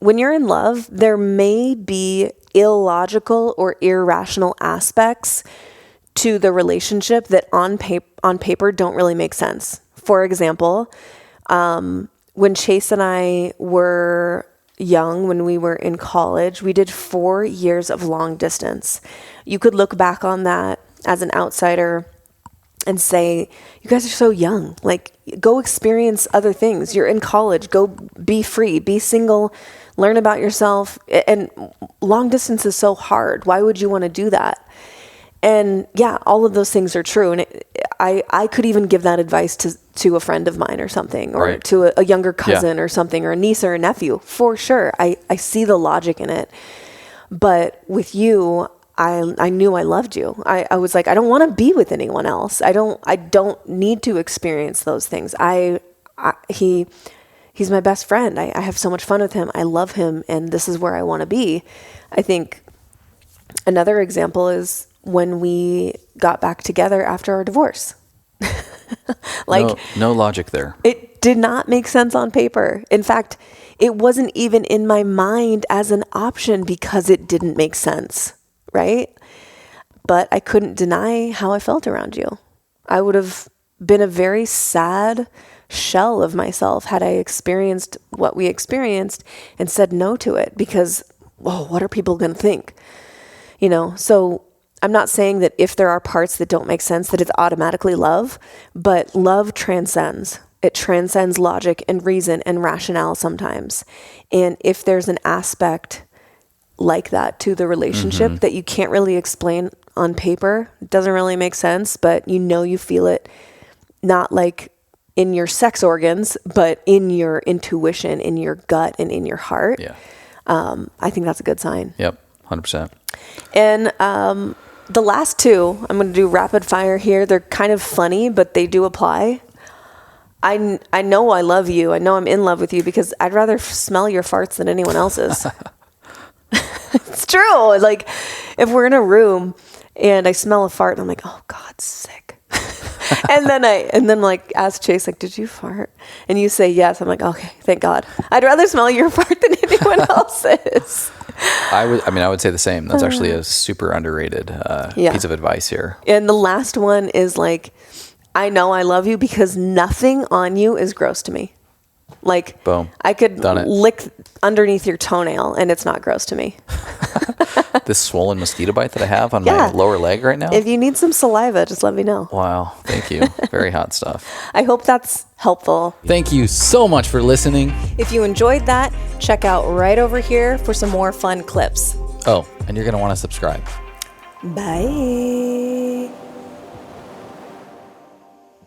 when you're in love, there may be illogical or irrational aspects to the relationship that on paper don't really make sense. For example, when Chase and I were young, when we were in college, we did 4 years of long distance. You could look back on that as an outsider and say, you guys are so young. Like, go experience other things. You're in college. Go be free, be single, learn about yourself. And long distance is so hard. Why would you want to do that? And yeah, all of those things are true. And I could even give that advice to a friend of mine or something, or right. to a younger cousin or something, or a niece or a nephew, for sure. I see the logic in it. But with you, I knew I loved you. I was like, I don't want to be with anyone else. I don't need to experience those things. He's my best friend. I have so much fun with him. I love him, and this is where I want to be. I think another example is when we got back together after our divorce. Like, no logic there. It did not make sense on paper. In fact, it wasn't even in my mind as an option because it didn't make sense, right? But I couldn't deny how I felt around you. I would have been a very sad shell of myself had I experienced what we experienced and said no to it because, what are people going to think? So I'm not saying that if there are parts that don't make sense, that it's automatically love, but love transcends. It transcends logic and reason and rationale sometimes. And if there's an aspect like that to the relationship that you can't really explain on paper, it doesn't really make sense, but you feel it, not like in your sex organs, but in your intuition, in your gut, and in your heart. Yeah. I think that's a good sign. Yep, 100%. And the last two, I'm going to do rapid fire here. They're kind of funny, but they do apply. I know I love you. I know I'm in love with you because I'd rather smell your farts than anyone else's. It's true. Like, if we're in a room and I smell a fart, I'm like, oh God, sick. and then like ask Chase, like, did you fart? And you say yes. I'm like, okay, thank God. I'd rather smell your fart than anyone else's. I would say the same. That's actually a super underrated piece of advice here. And the last one is like, I know I love you because nothing on you is gross to me. Like, boom, I could done it. Lick underneath your toenail and it's not gross to me. This swollen mosquito bite that I have on my lower leg right now. If you need some saliva, just let me know. Wow. Thank you. Very hot stuff. I hope that's helpful. Thank you so much for listening. If you enjoyed that, check out right over here for some more fun clips. Oh, and you're going to want to subscribe. Bye.